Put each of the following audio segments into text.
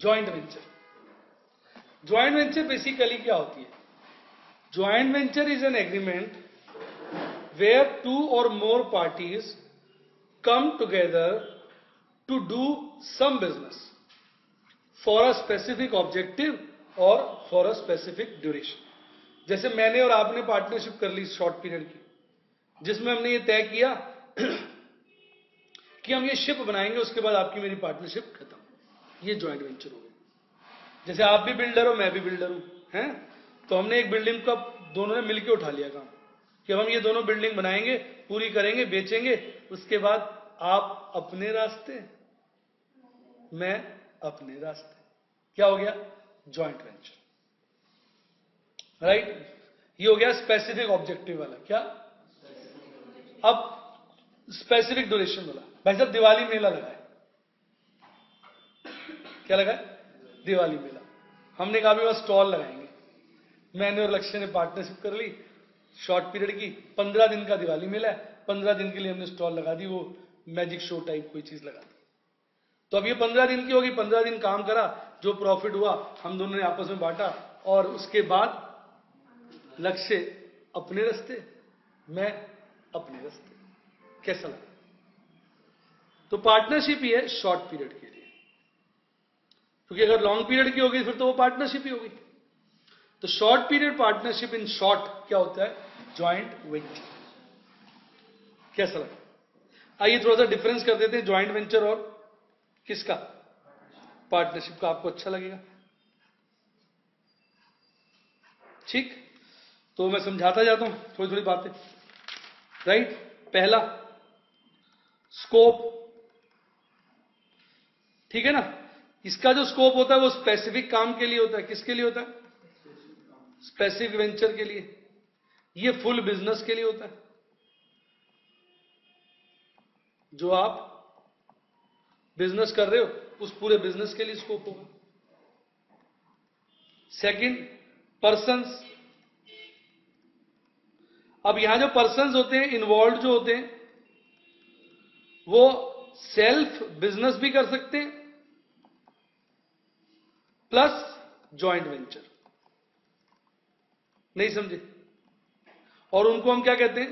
Joint venture. Joint venture basically क्या होती है? Joint venture is an agreement where two or more parties come together to do some business for a specific objective or for a specific duration. जैसे मैंने और आपने partnership कर ली short period की, जिसमें हमने ये तय किया कि हम ये शिप बनाएंगे, उसके बाद आपकी मेरी पार्टनरशिप खत्म। ये ज्वाइंट वेंचर हो गया। जैसे आप भी बिल्डर हो, मैं भी बिल्डर हूं, हैं? तो हमने एक बिल्डिंग का दोनों ने मिलकर उठा लिया काम कि हम ये दोनों बिल्डिंग बनाएंगे, पूरी करेंगे, बेचेंगे, उसके बाद आप अपने रास्ते, मैं अपने रास्ते। क्या हो गया? Joint venture, right? ये हो गया स्पेसिफिक ऑब्जेक्टिव वाला। क्या? अब स्पेसिफिक ड्यूरेशन वाला। भाई साहब दिवाली मेला लगा है, क्या लगा है? दिवाली मेला। हमने कहा भी बस स्टॉल लगाएंगे। मैंने और लक्ष्य ने पार्टनरशिप कर ली शॉर्ट पीरियड की। 15 दिन का दिवाली मेला है, 15 दिन के लिए हमने स्टॉल लगा दी, वो मैजिक शो टाइप कोई चीज लगा दी। तो अब ये 15 दिन की होगी, 15 दिन काम करा, जो प्रॉफिट हुआ हम दोनों ने आपस में बांटा, और उसके बाद लक्ष्य अपने रास्ते, मैं अपने रास्ते। कैसा लगा? तो पार्टनरशिप ही है शॉर्ट पीरियड के लिए, क्योंकि अगर लॉन्ग पीरियड की होगी फिर तो वो पार्टनरशिप ही होगी। तो short period partnership in short क्या होता है? Joint venture. कैसा लगा? आइए थोड़ा सा डिफरेंस कर देते हैं ज्वाइंट वेंचर और किसका? पार्टनरशिप का। आपको अच्छा लगेगा, ठीक? तो मैं समझाता जाता हूं थोड़ी थोड़ी बातें, राइट? पहला स्कोप, ठीक है ना? इसका जो स्कोप होता है वो स्पेसिफिक काम के लिए होता है। किसके लिए होता है? स्पेसिफिक वेंचर के लिए। ये फुल बिजनेस के लिए होता है, जो आप बिजनेस कर रहे हो उस पूरे बिजनेस के लिए स्कोप होगा। Second, persons. अब यहां जो पर्संस होते हैं, इन्वॉल्व जो होते हैं, वो सेल्फ बिजनेस भी कर सकते हैं प्लस जॉइंट वेंचर। नहीं समझे? और उनको हम क्या कहते हैं?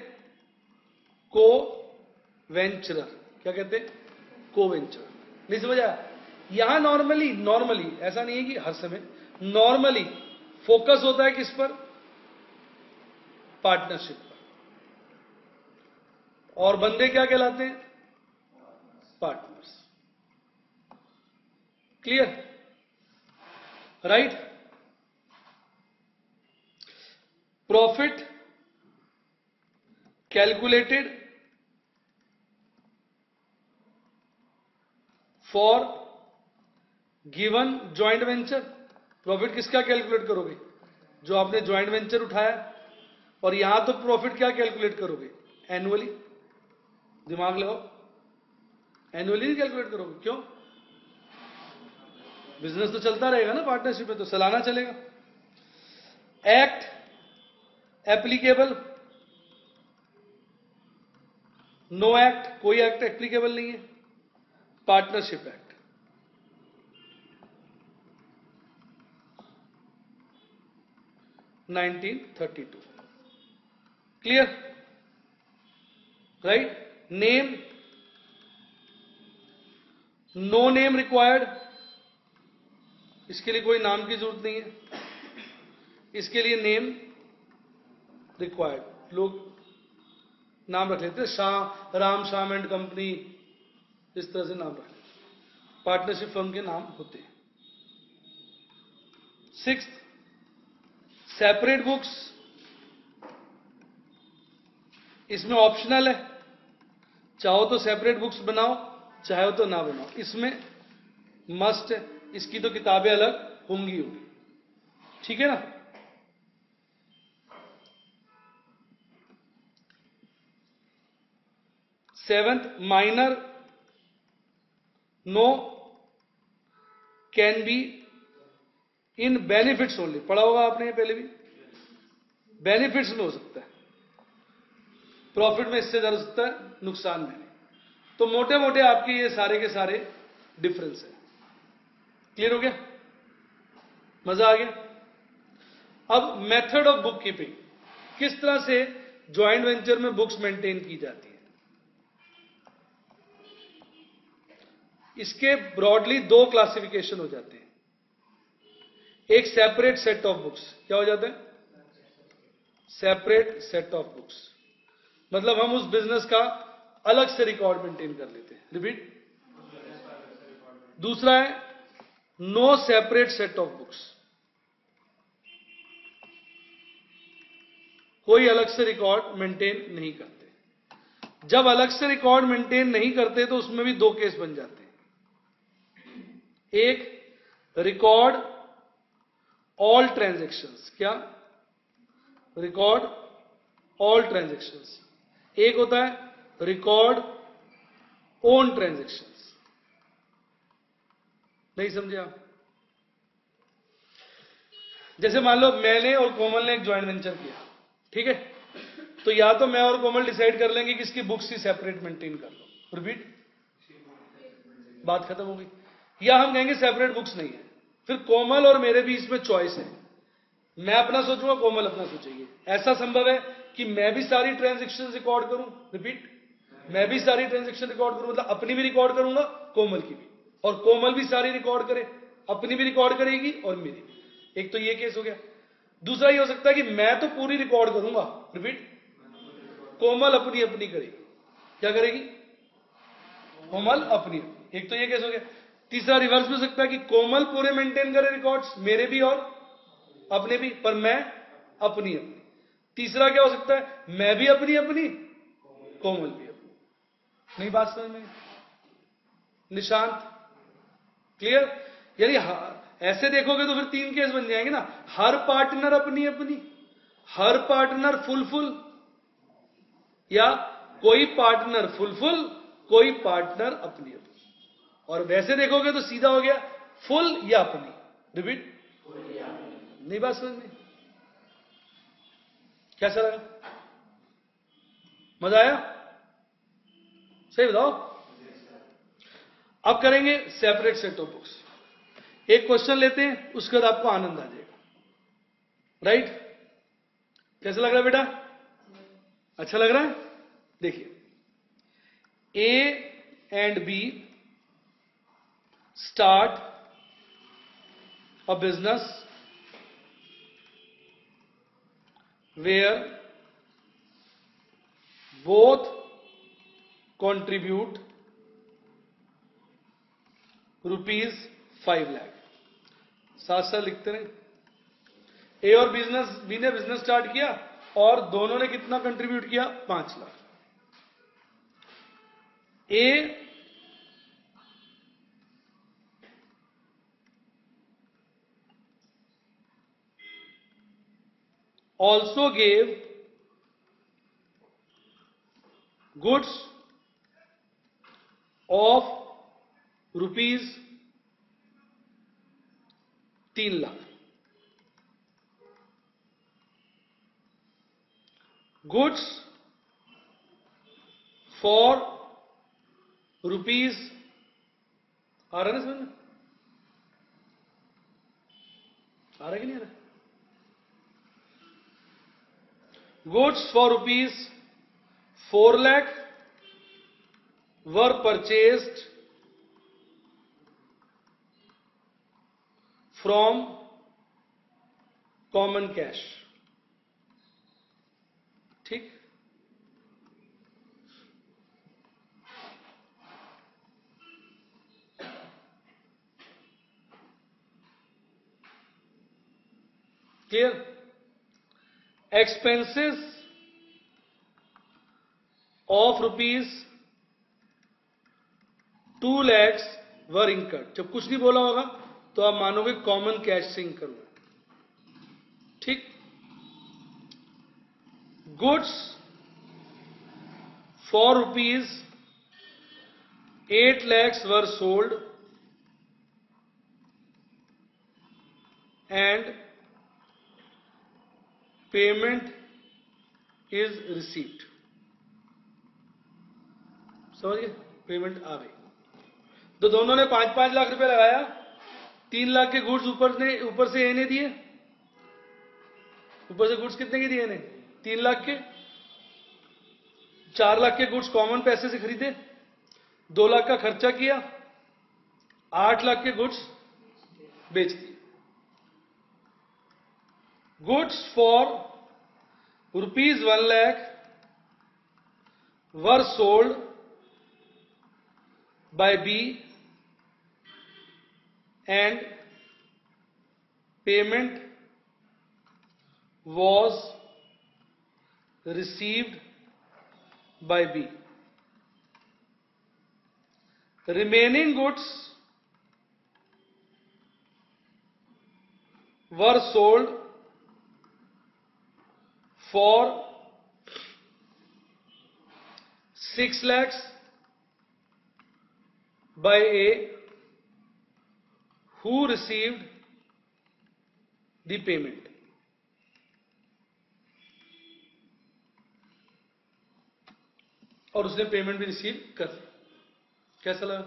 को वेंचरर। क्या कहते हैं? को वेंचरर। नहीं समझ आया? यहां नॉर्मली ऐसा नहीं है कि हर समय, नॉर्मली फोकस होता है किस पर? पार्टनरशिप पर। और बंदे क्या कहलाते हैं? Partners. Clear? Right? Profit calculated for given joint venture. Profit किसका कैलकुलेट करोगे? जो आपने ज्वाइंट वेंचर उठाया। और यहां तो प्रॉफिट क्या कैलकुलेट करोगे? एनुअली। दिमाग लगाओ, एनुअली नहीं कैलकुलेट करोगे। क्यों? बिजनेस तो चलता रहेगा ना पार्टनरशिप में, तो सालाना चलेगा। एक्ट एप्लीकेबल, नो एक्ट, कोई एक्ट एप्लीकेबल नहीं है। Partnership act, (1932). Clear? Right? Name, no name required. इसके लिए कोई नाम की जरूरत नहीं है, इसके लिए नेम रिक्वायर्ड। लोग नाम रख लेते हैं, शाह, राम श्याम एंड कंपनी, इस तरह से नाम रख लेते हैं। पार्टनरशिप फर्म के नाम होते हैं। 6, सेपरेट बुक्स। इसमें ऑप्शनल है, चाहो तो सेपरेट बुक्स बनाओ, चाहे तो ना बनाओ। इसमें मस्ट है, इसकी तो किताबें अलग होंगी। ठीक है ना? Seventh, minor no can be in benefits only. पढ़ा होगा आपने पहले भी, बेनिफिट्स में हो सकता है, प्रॉफिट में इससे ज्यादा हो सकता है, नुकसान में नहीं। तो मोटे मोटे आपके ये सारे के सारे डिफरेंस है। क्लियर हो गया? मजा आ गया? अब मेथड ऑफ बुक कीपिंग, किस तरह से ज्वाइंट वेंचर में बुक्स मेंटेन की जाती है। इसके ब्रॉडली दो क्लासिफिकेशन हो जाते हैं। एक सेपरेट सेट ऑफ बुक्स, क्या हो जाता है? सेपरेट सेट ऑफ बुक्स, मतलब हम उस बिजनेस का अलग से रिकॉर्ड मेंटेन कर लेते हैं। रिपीट। दूसरा है no separate set of books, कोई अलग से रिकॉर्ड मेंटेन नहीं करते। जब अलग से रिकॉर्ड मेंटेन नहीं करते तो उसमें भी दो केस बन जाते हैं। एक, रिकॉर्ड ऑल ट्रांजैक्शंस, क्या? Record all transactions. एक होता है रिकॉर्ड ओन ट्रांजैक्शंस। नहीं समझे आप? जैसे मान लो मैंने और कोमल ने एक ज्वाइंट वेंचर किया, ठीक है? तो या तो मैं और कोमल डिसाइड कर लेंगे कि इसकी बुक्स ही सेपरेट मेंटेन कर लो। रिपीट। बात खत्म हो गई। या हम कहेंगे सेपरेट बुक्स नहीं है, फिर कोमल और मेरे भी इसमें चॉइस है। मैं अपना सोचूंगा, कोमल अपना सोचेगी। ऐसा संभव है कि मैं भी सारी ट्रांजैक्शन रिकॉर्ड करूं। रिपीट। मैं भी सारी ट्रांजैक्शन रिकॉर्ड करूं, मतलब अपनी भी रिकॉर्ड करूंगा, कोमल की भी, और कोमल भी सारी रिकॉर्ड करे, अपनी भी रिकॉर्ड करेगी और मेरी भी। एक तो ये केस हो गया। दूसरा ये हो सकता है कि मैं तो पूरी रिकॉर्ड करूंगा। रिपीट। कोमल अपनी अपनी करेगी। क्या करेगी? कोमल अपनी अपनी। एक तो ये केस हो गया। तीसरा रिवर्स भी हो सकता है कि कोमल पूरे मेंटेन करे रिकॉर्ड्स, मेरे भी और अपने भी, पर मैं अपनी अपनी। तीसरा क्या हो सकता है? मैं भी अपनी अपनी, कोमल भी अपनी। नहीं बात समझ में? निशांत? क्लियर? यानी ऐसे देखोगे तो फिर तीन केस बन जाएंगे ना। हर पार्टनर अपनी अपनी, हर पार्टनर फुल फुल, या कोई पार्टनर फुल फुल, कोई पार्टनर अपनी अपनी। और वैसे देखोगे तो सीधा हो गया फुल या अपनी। रिपीट। नहीं बात समझ में? कैसा लगा? मजा आया? सही बताओ। अब करेंगे सेपरेट सेट ऑफ बुक्स। एक क्वेश्चन लेते हैं, उसके बाद आपको आनंद आ जाएगा। राइट? कैसा लग रहा है बेटा? अच्छा लग रहा है? देखिए, A and B start a business where both contribute ₹5 lakh। साथ साथ लिखते रहे। ए और बी ने बिजनेस स्टार्ट किया और दोनों ने कितना कंट्रीब्यूट किया? 5 लाख। ए also gave goods of ₹3 lakh. Goods for rupees, आ रहा है ना समझ में? आ रहा है कि नहीं आ रहा? Goods for ₹4 lakh were purchased from common cash। ठीक? Clear? Expenses of ₹2 lakhs were incurred. जब कुछ नहीं बोला होगा तो आप मानोगे कॉमन कैश से इंकर हुआ। ठीक? Goods for ₹8 lakhs were sold and payment is received. समझ गए? पेमेंट आ गई। तो दोनों ने 5-5 लाख रुपए लगाया, 3 लाख के गुड्स ऊपर से ए ने दिए, ऊपर से गुड्स कितने के दिए ने? 3 लाख के। 4 लाख के गुड्स कॉमन पैसे से खरीदे, 2 लाख का खर्चा किया, 8 लाख के गुड्स बेच दिए। Goods for ₹1 lakh were sold by B and payment was received by B. Remaining goods were sold for 6 lakhs by A, who received the payment. और उसने पेमेंट भी रिसीव कर दी। कैसा लगा?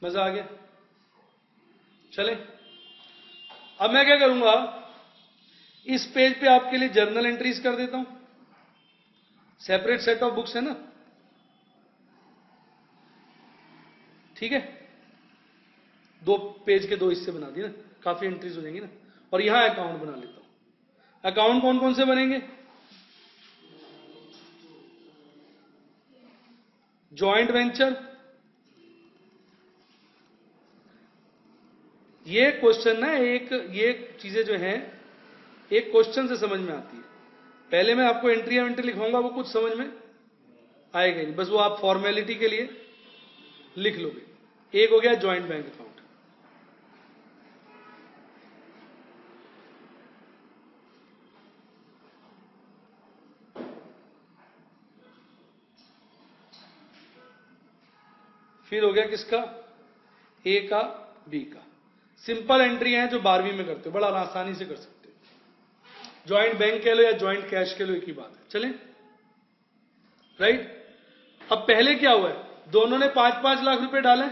मजा आ गया? चले, अब मैं क्या करूंगा, इस पेज पे आपके लिए जर्नल एंट्रीज कर देता हूं। सेपरेट सेट ऑफ बुक्स है ना, ठीक है? 2 पेज के 2 हिस्से बना दिए ना, काफी एंट्रीज हो जाएंगी ना। और यहां अकाउंट बना लेता हूं। अकाउंट कौन कौन से बनेंगे? जॉइंट वेंचर, ये क्वेश्चन ना, ये चीजें जो हैं एक क्वेश्चन से समझ में आती है। पहले मैं आपको एंट्री वेंट्री लिखवाऊंगा, वो कुछ समझ में आएगा नहीं, बस वो आप फॉर्मेलिटी के लिए लिख लोगे। एक हो गया जॉइंट बैंक अकाउंट। फिर हो गया किसका? ए का, बी का। सिंपल एंट्री है जो 12वीं में करते हो, बड़ा आसानी से कर सकते हो। जॉइंट बैंक कह लो या जॉइंट कैश कह लो, एक ही बात है। चलें, राइट। अब पहले क्या हुआ है, दोनों ने 5-5 लाख रुपए डाले,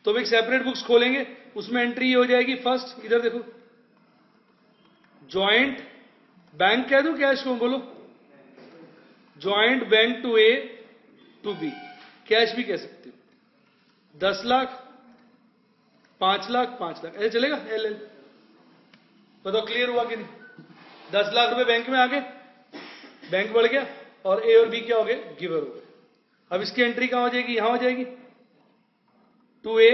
तो अब एक सेपरेट बुक्स खोलेंगे, उसमें एंट्री हो जाएगी। फर्स्ट इधर देखो, जॉइंट बैंक कह दूं कैश को? बोलो, joint bank to A to B, cash भी कह सकते हो। 10 लाख, 5 लाख, 5 लाख, ऐसे चलेगा? एल बताओ, क्लियर हुआ कि नहीं? 10 लाख रुपए बैंक में आ गए, बैंक बढ़ गया, और ए और बी क्या हो गए? गिवर हो गए। अब इसकी एंट्री कहां हो जाएगी? यहां हो जाएगी, to A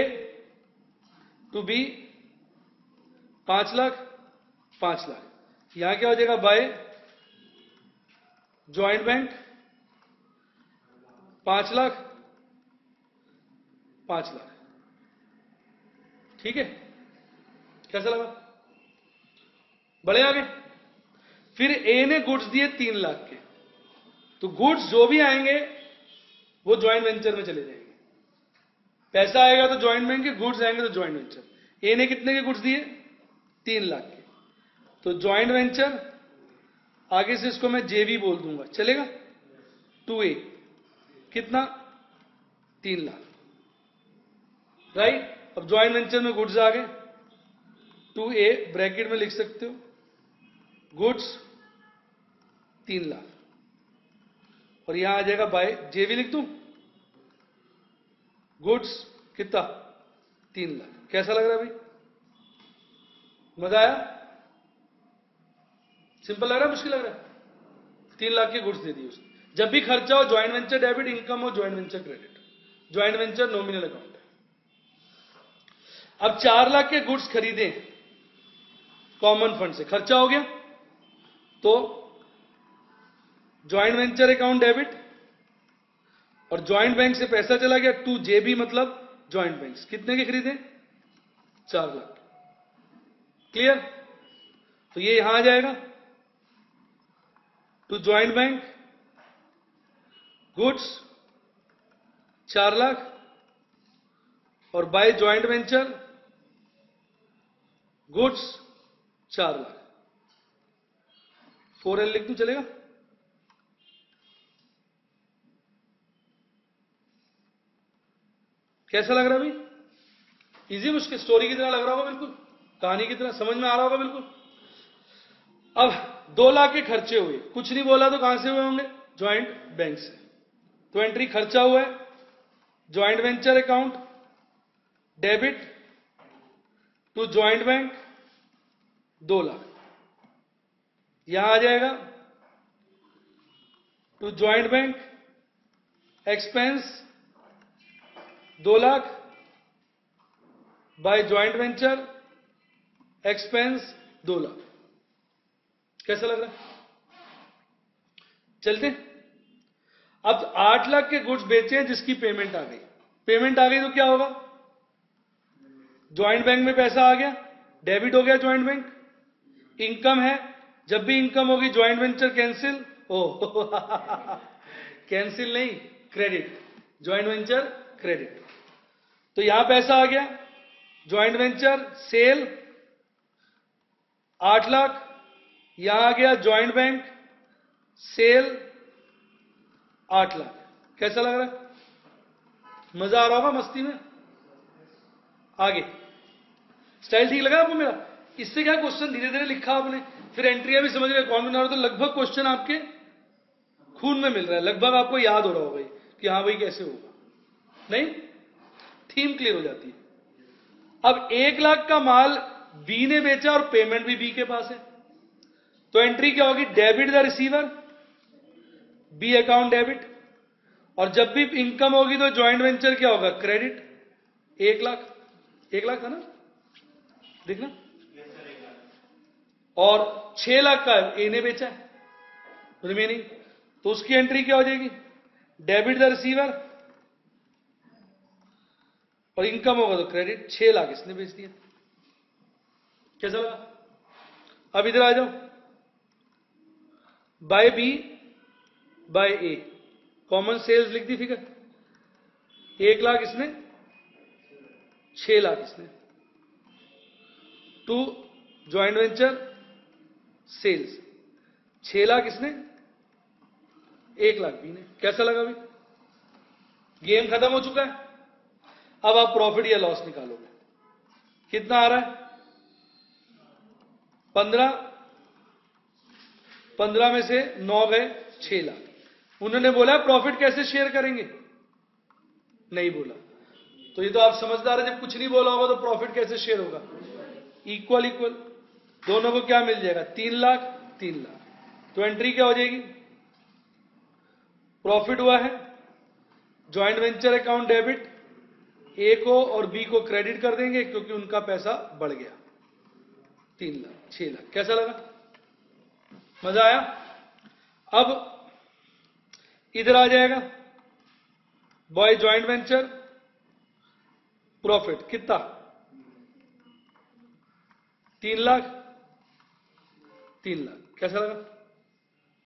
to B, 5 lakh, 5 lakh. यहां क्या हो जाएगा? By joint bank, 5 lakh, 5 lakh. ठीक है, कैसा लगा? बड़े आगे। फिर ए ने गुड्स दिए 3 लाख के, तो गुड्स जो भी आएंगे वो ज्वाइंट वेंचर में चले जाएंगे। पैसा आएगा तो ज्वाइंट बैंक के, गुड्स आएंगे तो ज्वाइंट वेंचर। ए ने कितने के गुड्स दिए? 3 लाख के, तो ज्वाइंट वेंचर, आगे से इसको मैं जेवी बोल दूंगा, चलेगा? 2A कितना? 3 लाख, राइट। अब ज्वाइंट वेंचर में गुड्स आ गए, 2A ब्रैकेट में लिख सकते हो, गुड्स 3 लाख, और यहां आ जाएगा बाय जेवी लिख दूं, गुड्स कितना? 3 लाख। कैसा लग रहा है भाई? मजा आया? सिंपल लग रहा है, मुश्किल लग रहा है? 3 लाख के गुड्स दे दिए उसने। जब भी खर्चा हो ज्वाइंट वेंचर डेबिट, इनकम हो joint venture credit. Joint venture nominal account है। अब 4 लाख के गुड्स खरीदे कॉमन फंड से, खर्चा हो गया, तो ज्वाइंट वेंचर अकाउंट डेबिट, और ज्वाइंट बैंक से पैसा चला गया, टू जेबी मतलब ज्वाइंट बैंक। कितने के खरीदे? 4 लाख। क्लियर? तो ये यहां आ जाएगा, to joint bank goods 4 lakh, और by joint venture goods 4 lakh. 4L लिख दूं, चलेगा? कैसा लग रहा है भाई? इजी, मुश्किल? स्टोरी की तरह लग रहा होगा, बिल्कुल कहानी की तरह समझ में आ रहा होगा बिल्कुल। अब 2 लाख के खर्चे हुए, कुछ नहीं बोला तो कहां से हुए होंगे? ज्वाइंट बैंक से। तो एंट्री खर्चा हुआ है, joint venture account, debit to joint bank 2 lakh, यहां आ जाएगा to joint bank expense 2 lakh by joint venture expense 2 lakh. कैसा लग रहा है? चलते। अब 8 लाख के गुड्स बेचे हैं जिसकी पेमेंट आ गई। पेमेंट आ गई तो क्या होगा? ज्वाइंट बैंक में पैसा आ गया, डेबिट हो गया ज्वाइंट बैंक। इनकम है, जब भी इनकम होगी ज्वाइंट वेंचर कैंसिल, ओ कैंसिल नहीं, क्रेडिट, ज्वाइंट वेंचर क्रेडिट। तो यहां पैसा आ गया, ज्वाइंट वेंचर सेल 8 लाख, यहां आ गया ज्वाइंट बैंक सेल 8 लाख। कैसा लग रहा है? मजा आ रहा होगा मस्ती में। आगे स्टाइल ठीक लगा आपको मेरा? इससे क्या, क्वेश्चन धीरे धीरे लिखा आपने, फिर एंट्रियां भी समझ गए कौन बना रहा, तो लगभग क्वेश्चन आपके खून में मिल रहा है, लगभग आपको याद हो रहा होगा कि हाँ भाई कैसे होगा। नहीं, थीम क्लियर हो जाती है। अब 1 लाख का माल बी ने बेचा और पेमेंट भी बी के पास है, तो एंट्री क्या होगी? Debit the receiver, B account debit, और जब भी इनकम होगी तो ज्वाइंट वेंचर क्या होगा? क्रेडिट। 1 लाख, 1 लाख था ना, देखना। और 6 लाख का ए ने बेचा है रिमेनिंग, तो उसकी एंट्री क्या हो जाएगी? डेबिट द रिसीवर, और इनकम होगा तो क्रेडिट। 6 लाख इसने बेच दिया। कैसा लगा? अब इधर आ जाओ, by B by A, common sales लिख दी फिगर। 1 लाख इसने, 6 लाख इसने, to joint venture sales 6 lakh इसने, 1 लाख बी ने। कैसा लगा भाई? गेम खत्म हो चुका है। अब आप प्रॉफिट या लॉस निकालोगे। कितना आ रहा है? 15, 15 में से 9 गए, 6 लाख। उन्होंने बोला प्रॉफिट कैसे शेयर करेंगे? नहीं बोला। तो ये तो आप समझदार है, जब कुछ नहीं बोला होगा तो प्रॉफिट कैसे शेयर होगा? Equal equal. दोनों को क्या मिल जाएगा? 3 लाख 3 लाख। तो एंट्री क्या हो जाएगी? प्रॉफिट हुआ है, ज्वाइंट वेंचर अकाउंट डेबिट, ए को और बी को क्रेडिट कर देंगे क्योंकि उनका पैसा बढ़ गया। 3 लाख 6 लाख। कैसा लगा? मजा आया? अब इधर आ जाएगा बॉय ज्वाइंट वेंचर प्रॉफिट कितना? 3 लाख 3 लाख। कैसा लगा?